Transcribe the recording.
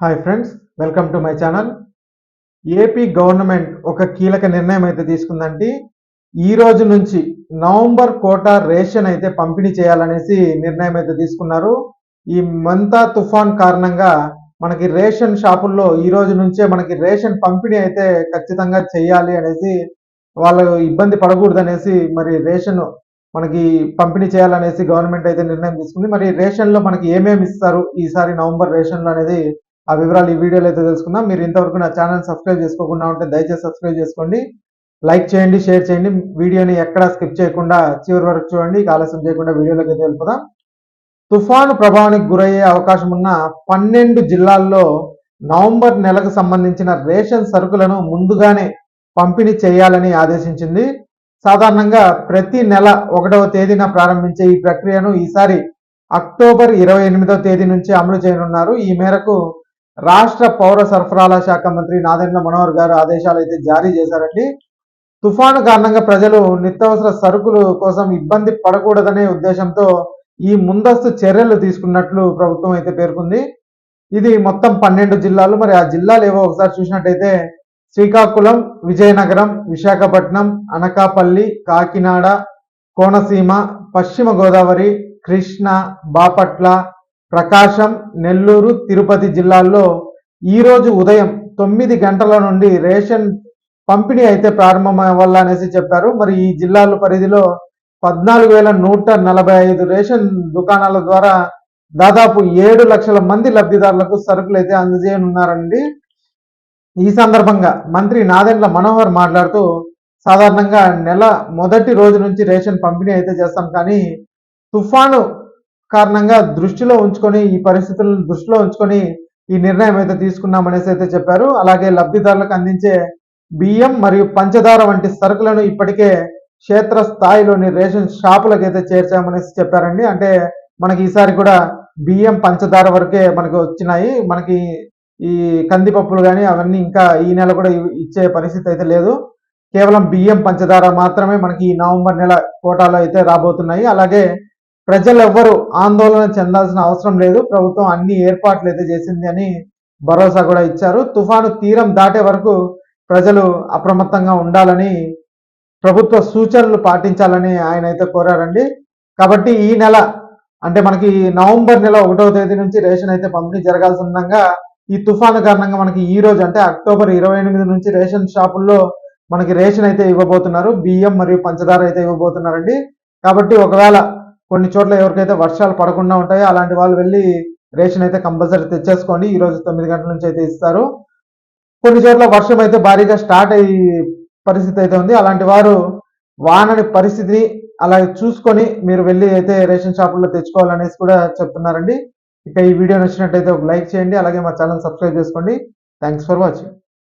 Hi friends, welcome to my channel. AP government ఒక కీలక నిర్ణయం అయితే తీసుకుందండి. ఈ రోజు నుంచి నవంబర్ కోటా రేషన్ అయితే పంపిణీ చేయాలనేసి నిర్ణయం అయితే తీసుకున్నారు. ఈ మంతా తుఫాన్ కారణంగా మనకి రేషన్ షాపుల్లో ఈ రోజు నుంచే మనకి రేషన్ పంపిణీ అయితే ఖచ్చితంగా చేయాలి అనేసి, వాళ్ళు ఇబ్బంది పడకూడదనేసి మరి రేషన్ మనకి పంపిణీ చేయాలనేసి గవర్నమెంట్ అయితే నిర్ణయం తీసుకుంది. మరి రేషన్లో మనకి ఏమేమి ఇస్తారు ఈసారి నవంబర్ రేషన్లో అనేది ఆ వివరాలు ఈ వీడియోలో అయితే తెలుసుకుందాం. మీరు ఇంతవరకు నా ఛానల్ సబ్స్క్రైబ్ చేసుకోకుండా ఉంటే దయచేసి సబ్స్క్రైబ్ చేసుకోండి, లైక్ చేయండి, షేర్ చేయండి. వీడియోని ఎక్కడా స్కిప్ చేయకుండా చివరి వరకు చూడండి. ఆలస్యం చేయకుండా వీడియోలోకి అయితే వెళ్ళిపోదాం. తుఫాను ప్రభావానికి గురయ్యే అవకాశం ఉన్న 12 జిల్లాల్లో నవంబర్ నెలకు సంబంధించిన రేషన్ సరుకులను ముందుగానే పంపిణీ చేయాలని ఆదేశించింది. సాధారణంగా ప్రతి నెల 1వ తేదీన ప్రారంభించే ఈ ప్రక్రియను ఈసారి అక్టోబర్ 28వ తేదీ నుంచి అమలు చేయనున్నారు. ఈ మేరకు రాష్ట్ర పౌర సరఫరాల శాఖ మంత్రి నాదెండ్ల మనోహర్ గారు ఆదేశాలు అయితే జారీ చేశారండి. తుఫాను కారణంగా ప్రజలు నిత్యావసర సరుకులు కోసం ఇబ్బంది పడకూడదనే ఉద్దేశంతో ఈ ముందస్తు చర్యలు తీసుకున్నట్లు ప్రభుత్వం అయితే పేర్కొంది. ఇది మొత్తం 12 జిల్లాలు. మరి ఆ జిల్లాలు ఏవో ఒకసారి చూసినట్టయితే శ్రీకాకుళం, విజయనగరం, విశాఖపట్నం, అనకాపల్లి, కాకినాడ, కోనసీమ, పశ్చిమ గోదావరి, కృష్ణా, బాపట్ల, ప్రకాశం, నెల్లూరు, తిరుపతి జిల్లాల్లో ఈరోజు ఉదయం 9 గంటల నుండి రేషన్ పంపిణీ అయితే ప్రారంభమవ్వాలనేసి చెప్పారు. మరి ఈ జిల్లాల పరిధిలో 14,145 రేషన్ దుకాణాల ద్వారా దాదాపు 7 లక్షల మంది లబ్ధిదారులకు సరుకులు అయితే అందజేయనున్నారండి. ఈ సందర్భంగా మంత్రి నాదెండ్ల మనోహర్ మాట్లాడుతూ, సాధారణంగా నెల మొదటి రోజు నుంచి రేషన్ పంపిణీ అయితే చేస్తాం, కానీ తుఫాను కారణంగా దృష్టిలో ఉంచుకొని ఈ పరిస్థితులను దృష్టిలో ఉంచుకొని ఈ నిర్ణయం అయితే తీసుకున్నామనేసి అయితే చెప్పారు. అలాగే లబ్ధిదారులకు అందించే బియ్యం మరియు పంచదార వంటి సరుకులను ఇప్పటికే క్షేత్ర స్థాయిలోని రేషన్ షాపులకు అయితే చేర్చామనేసి చెప్పారండి. అంటే మనకి ఈసారి కూడా బియ్యం, పంచదార వరకే మనకు వచ్చినాయి. మనకి ఈ కందిపప్పులు కానీ అవన్నీ ఇంకా ఈ నెల కూడా ఇచ్చే పరిస్థితి అయితే లేదు. కేవలం బియ్యం, పంచదార మాత్రమే మనకి ఈ నవంబర్ నెల కోటాలో అయితే రాబోతున్నాయి. అలాగే ప్రజలెవ్వరూ ఆందోళన చెందాల్సిన అవసరం లేదు, ప్రభుత్వం అన్ని ఏర్పాట్లు అయితే చేసింది అని భరోసా కూడా ఇచ్చారు. తుఫాను తీరం దాటే వరకు ప్రజలు అప్రమత్తంగా ఉండాలని, ప్రభుత్వ సూచనలు పాటించాలని ఆయన అయితే కోరారండి. కాబట్టి ఈ నెల అంటే మనకి నవంబర్ నెల 1వ తేదీ నుంచి రేషన్ అయితే పంపిణీ జరగాల్సి ఉండగా ఈ తుఫాను కారణంగా మనకి ఈ రోజు అంటే అక్టోబర్ 28 నుంచి రేషన్ షాపుల్లో మనకి రేషన్ అయితే ఇవ్వబోతున్నారు. బియ్యం మరియు పంచదార అయితే ఇవ్వబోతున్నారండి. కాబట్టి ఒకవేళ కొన్ని చోట్ల ఎవరికైతే వర్షాలు పడకుండా ఉంటాయో అలాంటి వాళ్ళు వెళ్ళి రేషన్ అయితే కంపల్సరీ తెచ్చేసుకోండి. ఈ రోజు 9 గంటల నుంచి అయితే ఇస్తారు. కొన్ని చోట్ల వర్షం అయితే భారీగా స్టార్ట్ అయ్యే పరిస్థితి అయితే ఉంది. అలాంటి వారు వానని పరిస్థితిని అలాగే చూసుకొని మీరు వెళ్ళి అయితే రేషన్ షాపుల్లో తెచ్చుకోవాలనేసి కూడా చెప్తున్నారండి. ఇక ఈ వీడియో నచ్చినట్టయితే ఒక లైక్ చేయండి, అలాగే మా ఛానల్ సబ్స్క్రైబ్ చేసుకోండి. Thanks for watching.